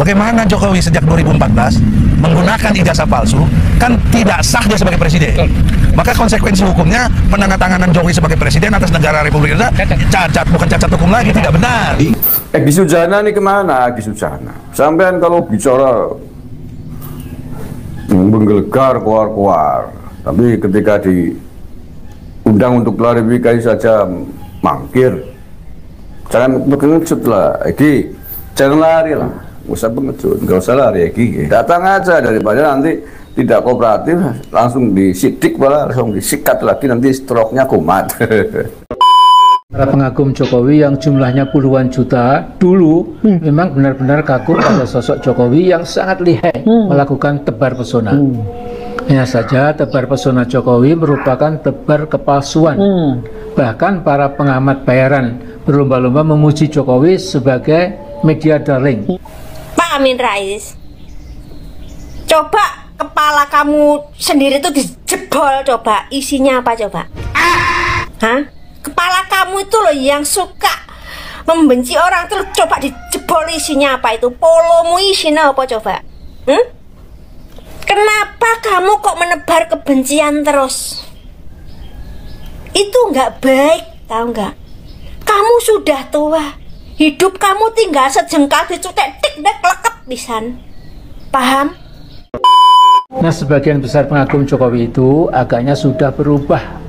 Bagaimana Jokowi sejak 2014 menggunakan ijazah palsu, kan tidak sah dia sebagai presiden. Maka konsekuensi hukumnya penandatanganan Jokowi sebagai presiden atas negara Republik Indonesia cacat, bukan cacat hukum lagi, tidak benar. Egy Sujana ini kemana? Egy Sujana sampean kalau bicara menggelegar keluar-keluar, tapi ketika diundang untuk klarifikasi saja mangkir. Jangan pengecut lah, Egy, jangan lari lah, nggak usah pengecut, nggak usah lari, Egy. Datang aja, daripada nanti tidak kooperatif langsung disidik, malah langsung disikat lagi, nanti stroke-nya kumat. Para pengagum Jokowi yang jumlahnya puluhan juta dulu memang benar-benar kagum pada sosok Jokowi yang sangat lihai melakukan tebar pesona. Hanya saja tebar pesona Jokowi merupakan tebar kepalsuan. Bahkan para pengamat bayaran berlomba-lomba memuji Jokowi sebagai media darling. Pak Amin Rais, coba kepala kamu sendiri itu dijebol, coba isinya apa coba? Hah? Kepala kamu itu loh yang suka membenci orang tuh, coba dijebol isinya apa itu? Polomu isinya apa coba? Kenapa kamu kok menebar kebencian terus? Itu nggak baik, tahu nggak? Kamu sudah tua, hidup kamu tinggal sejengkal dicutek tik dek lekep pisan. Paham? Nah, sebagian besar pengagum Jokowi itu agaknya sudah berubah.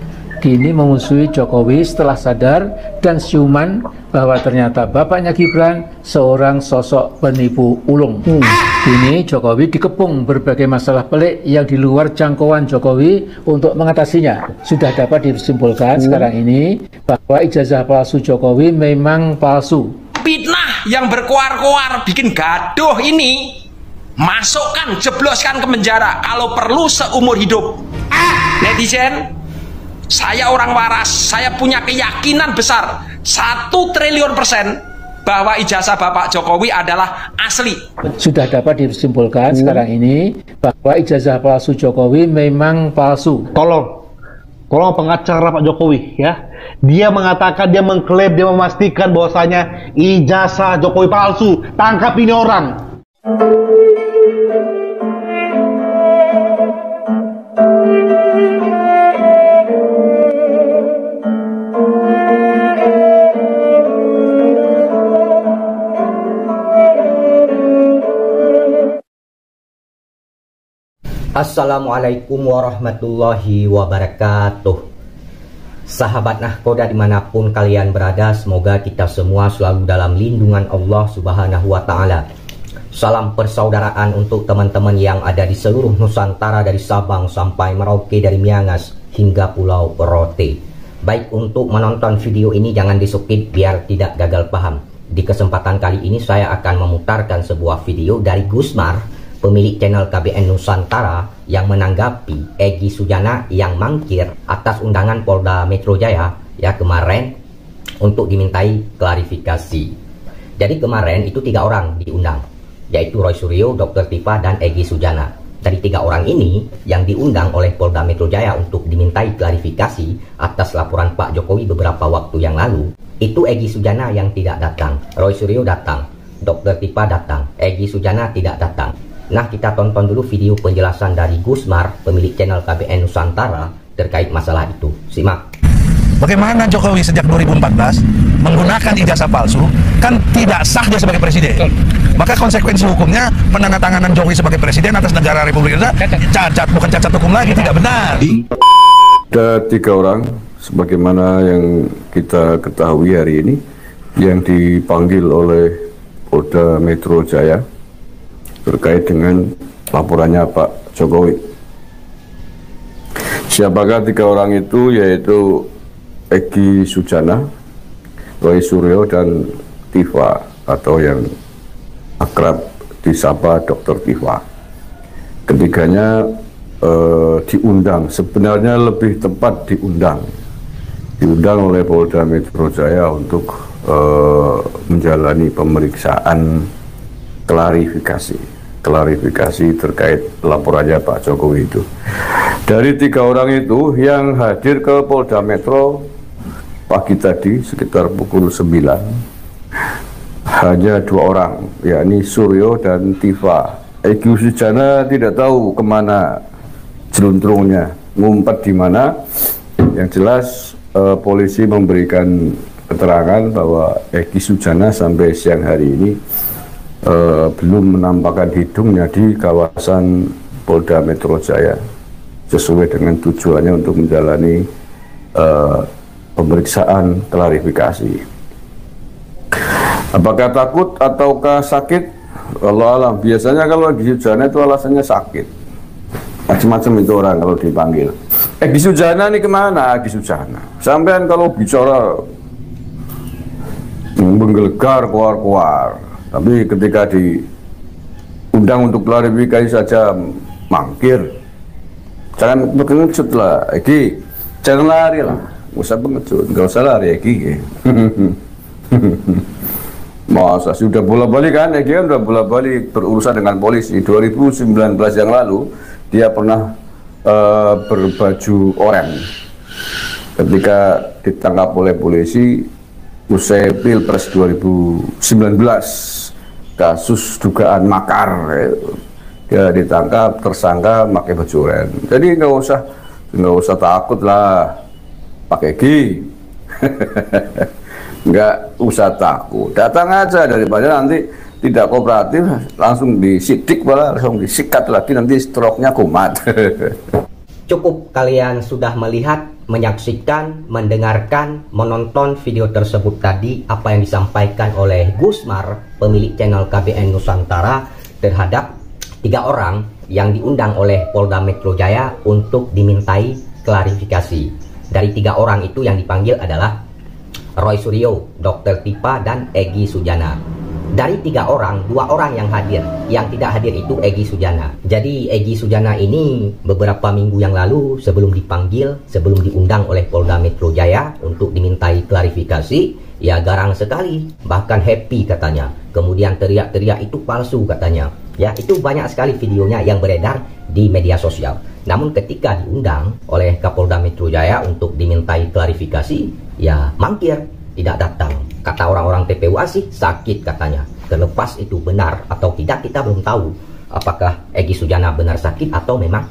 Kini memusuhi Jokowi setelah sadar dan siuman bahwa ternyata bapaknya Gibran seorang sosok penipu ulung. Kini Jokowi dikepung berbagai masalah pelik yang di luar jangkauan Jokowi untuk mengatasinya. Sudah dapat disimpulkan sekarang ini bahwa ijazah palsu Jokowi memang palsu. Fitnah yang berkoar-koar bikin gaduh ini, masukkan, jebloskan ke penjara kalau perlu seumur hidup. Netizen, saya orang waras, saya punya keyakinan besar 1 triliun persen bahwa ijazah Bapak Jokowi adalah asli. Sudah dapat disimpulkan sekarang ini bahwa ijazah palsu Jokowi memang palsu. Tolong pengacara Pak Jokowi ya, dia mengatakan, dia mengklaim, dia memastikan bahwasanya ijazah Jokowi palsu. Tangkap ini orang. Assalamualaikum warahmatullahi wabarakatuh. Sahabat Nahkoda dimanapun kalian berada, semoga kita semua selalu dalam lindungan Allah Subhanahu wa Ta'ala. Salam persaudaraan untuk teman-teman yang ada di seluruh Nusantara, dari Sabang sampai Merauke, dari Miangas hingga Pulau Rote. Baik, untuk menonton video ini jangan di-skip biar tidak gagal paham. Di kesempatan kali ini saya akan memutarkan sebuah video dari Gusmar, pemilik channel KBN Nusantara, yang menanggapi Egy Sujana yang mangkir atas undangan Polda Metro Jaya ya kemarin untuk dimintai klarifikasi. Jadi kemarin itu 3 orang diundang, yaitu Roy Suryo, Dr. Tifa, dan Egy Sujana. Dari 3 orang ini yang diundang oleh Polda Metro Jaya untuk dimintai klarifikasi atas laporan Pak Jokowi beberapa waktu yang lalu, itu Egy Sujana yang tidak datang. Roy Suryo datang, Dr. Tifa datang, Egy Sujana tidak datang. Nah, kita tonton dulu video penjelasan dari Gusmar, pemilik channel KBN Nusantara, terkait masalah itu. Simak. Bagaimana Jokowi sejak 2014 menggunakan ijazah palsu, kan tidak sah dia sebagai presiden. Maka konsekuensi hukumnya penandatanganan Jokowi sebagai presiden atas negara Republik Indonesia cacat, bukan cacat hukum lagi, tidak benar. Ada 3 orang, sebagaimana yang kita ketahui hari ini, yang dipanggil oleh Polda Metro Jaya terkait dengan laporannya Pak Jokowi. Siapakah 3 orang itu? Yaitu Egy Sujana, Roy Suryo, dan Tifa, atau yang akrab disapa Dr. Tifa. Ketiganya diundang, sebenarnya lebih tepat diundang oleh Polda Metro Jaya untuk menjalani pemeriksaan klarifikasi terkait laporannya Pak Jokowi itu. Dari 3 orang itu yang hadir ke Polda Metro pagi tadi sekitar pukul 9, hanya 2 orang, yakni Suryo dan Tifa. Egy Sujana tidak tahu kemana jeluntrungnya, ngumpet di mana. Yang jelas polisi memberikan keterangan bahwa Egy Sujana sampai siang hari ini belum menampakkan hidungnya di kawasan Polda Metro Jaya, sesuai dengan tujuannya untuk menjalani pemeriksaan klarifikasi. Apakah takut ataukah sakit? Allah alam. Biasanya kalau Egy Sujana itu alasannya sakit. Macam-macam itu orang kalau dipanggil. Egy Sujana ini kemana? Egy Sujana. Sampean kalau bicara menggelegar keluar-keluar, tapi ketika diundang untuk klarifikasi saja mangkir. Jangan pengecut lah, Egy. Jangan lari lah. Nggak usah pengecut, nggak usah lari, Egy. Masa sudah bola-balik kan, Egy kan udah bola-balik berurusan dengan polisi. 2019 yang lalu dia pernah berbaju oranye ketika ditangkap oleh polisi usai Pilpres 2019, kasus dugaan makar. Dia ditangkap tersangka pakai baju oranye. Jadi nggak usah takut lah, Pak Egy. Nggak usah takut, datang aja, daripada nanti tidak kooperatif langsung disidik, malah langsung disikat lagi, nanti stroke-nya kumat. Cukup kalian sudah melihat, menyaksikan, mendengarkan, menonton video tersebut tadi, apa yang disampaikan oleh Gusmar, pemilik channel KBN Nusantara, terhadap 3 orang yang diundang oleh Polda Metro Jaya untuk dimintai klarifikasi. Dari 3 orang itu yang dipanggil adalah Roy Suryo, Dr. Tifa, dan Egy Sujana. Dari 3 orang, 2 orang yang hadir. Yang tidak hadir itu Egy Sujana. Jadi Egy Sujana ini beberapa minggu yang lalu sebelum dipanggil, sebelum diundang oleh Polda Metro Jaya untuk dimintai klarifikasi, ya garang sekali, bahkan happy katanya. Kemudian teriak-teriak itu palsu katanya. Ya, itu banyak sekali videonya yang beredar di media sosial. Namun ketika diundang oleh Kapolda Metro Jaya untuk dimintai klarifikasi, ya mangkir, tidak datang. Kata orang-orang TPUA sih sakit katanya. Terlepas itu benar atau tidak, kita belum tahu apakah Egy Sujana benar sakit atau memang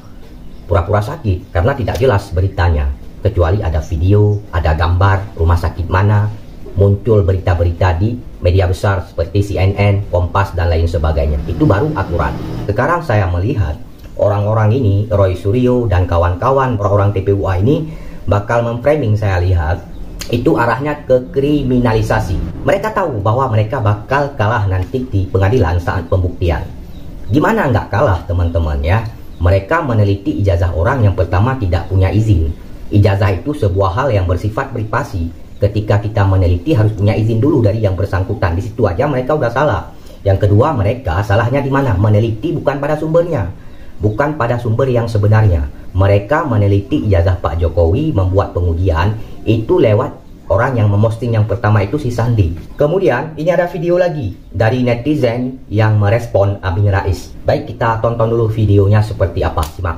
pura-pura sakit, karena tidak jelas beritanya. Kecuali ada video, ada gambar rumah sakit mana, muncul berita-berita di media besar seperti CNN, Kompas, dan lain sebagainya. Itu baru akurat. Sekarang saya melihat orang-orang ini, Roy Suryo dan kawan-kawan orang-orang TPUA ini bakal memframing, saya lihat itu arahnya ke kriminalisasi. Mereka tahu bahwa mereka bakal kalah nanti di pengadilan saat pembuktian. Gimana nggak kalah, teman-teman ya? Mereka meneliti ijazah orang yang pertama tidak punya izin. Ijazah itu sebuah hal yang bersifat privasi. Ketika kita meneliti harus punya izin dulu dari yang bersangkutan. Di situ aja mereka udah salah. Yang kedua, mereka salahnya di mana? Meneliti bukan pada sumbernya, bukan pada sumber yang sebenarnya. Mereka meneliti ijazah Pak Jokowi, membuat pengujian itu lewat orang yang memosting yang pertama itu si Sandi. Kemudian ini ada video lagi dari netizen yang merespon Amin Rais. Baik, kita tonton dulu videonya seperti apa. Simak.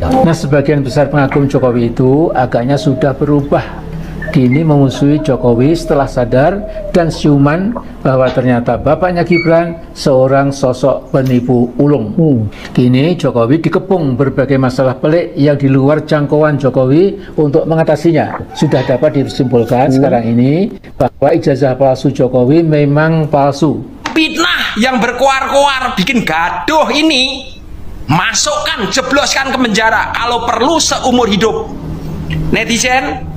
Nah, sebagian besar pengagum Jokowi itu agaknya sudah berubah. Kini memusuhi Jokowi setelah sadar dan siuman bahwa ternyata bapaknya Gibran seorang sosok penipu ulung. Kini Jokowi dikepung berbagai masalah pelik yang di luar jangkauan Jokowi untuk mengatasinya. Sudah dapat disimpulkan sekarang ini bahwa ijazah palsu Jokowi memang palsu. Fitnah yang berkoar-koar bikin gaduh ini, masukkan, jebloskan ke penjara, kalau perlu seumur hidup. Netizen,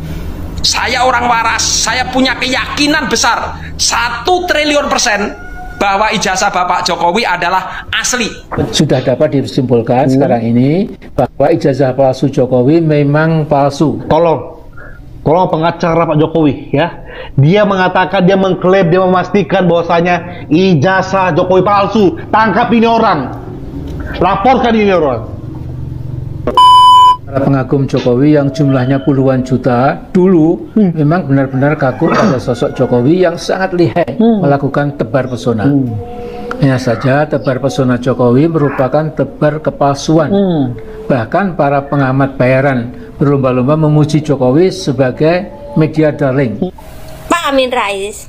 saya orang waras, saya punya keyakinan besar 1 triliun persen bahwa ijazah Bapak Jokowi adalah asli. Sudah dapat disimpulkan sekarang ini bahwa ijazah palsu Jokowi memang palsu. Tolong pengacara Pak Jokowi ya. Dia mengatakan, dia mengklaim, dia memastikan bahwasanya ijazah Jokowi palsu. Tangkap ini orang. Laporkan ini orang. Para pengagum Jokowi yang jumlahnya puluhan juta dulu memang benar-benar kagum pada sosok Jokowi yang sangat lihai melakukan tebar pesona. Hanya saja tebar pesona Jokowi merupakan tebar kepalsuan. Bahkan para pengamat bayaran berlomba-lomba memuji Jokowi sebagai media darling. Pak Amin Rais,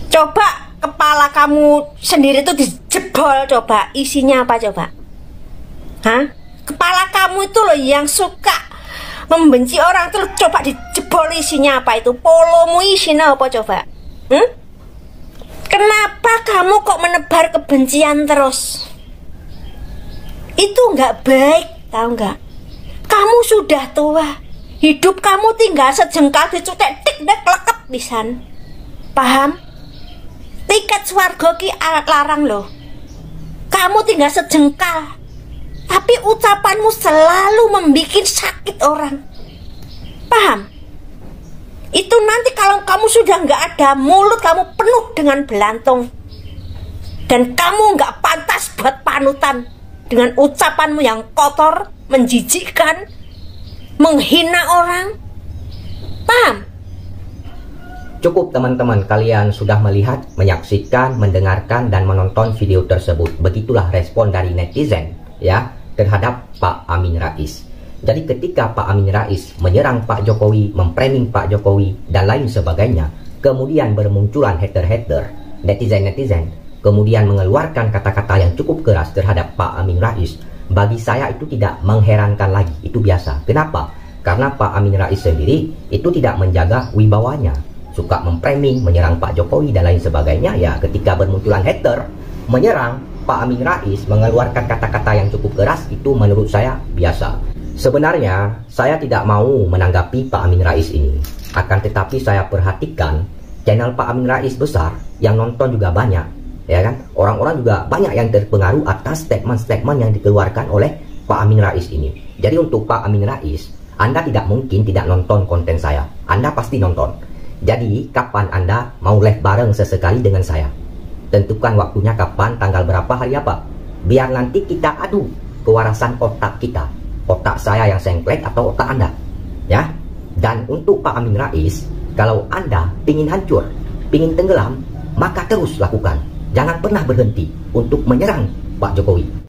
Coba kepala kamu sendiri tuh dijebol, coba isinya apa coba? Hah? Kepala kamu itu loh yang suka membenci orang tuh, coba dijebol isinya apa itu? Polomu isinya apa coba? Kenapa kamu kok menebar kebencian terus? Itu nggak baik, tahu nggak? Kamu sudah tua, hidup kamu tinggal sejengkal dicutek tik dek lekep pisan. Paham? Tiket swarga ki larang loh. Kamu tinggal sejengkal, tapi ucapanmu selalu membikin sakit orang. Paham? Itu nanti kalau kamu sudah nggak ada, mulut kamu penuh dengan belantung, dan kamu nggak pantas buat panutan dengan ucapanmu yang kotor, menjijikkan, menghina orang. Paham? Cukup teman-teman, kalian sudah melihat, menyaksikan, mendengarkan, dan menonton video tersebut. Begitulah respon dari netizen ya terhadap Pak Amin Rais. Jadi ketika Pak Amin Rais menyerang Pak Jokowi, memframing Pak Jokowi, dan lain sebagainya, kemudian bermunculan hater-hater, netizen-netizen, kemudian mengeluarkan kata-kata yang cukup keras terhadap Pak Amin Rais, bagi saya itu tidak mengherankan lagi, itu biasa. Kenapa? Karena Pak Amin Rais sendiri itu tidak menjaga wibawanya, suka memframing, menyerang Pak Jokowi dan lain sebagainya. Ya ketika bermunculan hater menyerang Pak Amin Rais, mengeluarkan kata-kata yang cukup keras, itu menurut saya biasa. Sebenarnya saya tidak mau menanggapi Pak Amin Rais ini, akan tetapi saya perhatikan channel Pak Amin Rais besar, yang nonton juga banyak, ya kan? Orang-orang juga banyak yang terpengaruh atas statement-statement yang dikeluarkan oleh Pak Amin Rais ini. Jadi untuk Pak Amin Rais, Anda tidak mungkin tidak nonton konten saya, Anda pasti nonton. Jadi kapan Anda mau live bareng sesekali dengan saya? Tentukan waktunya kapan, tanggal berapa, hari apa, biar nanti kita adu kewarasan otak kita, otak saya yang sengklek atau otak Anda, ya. Dan untuk Pak Amin Rais, kalau Anda pingin hancur, pingin tenggelam, maka terus lakukan, jangan pernah berhenti untuk menyerang Pak Jokowi.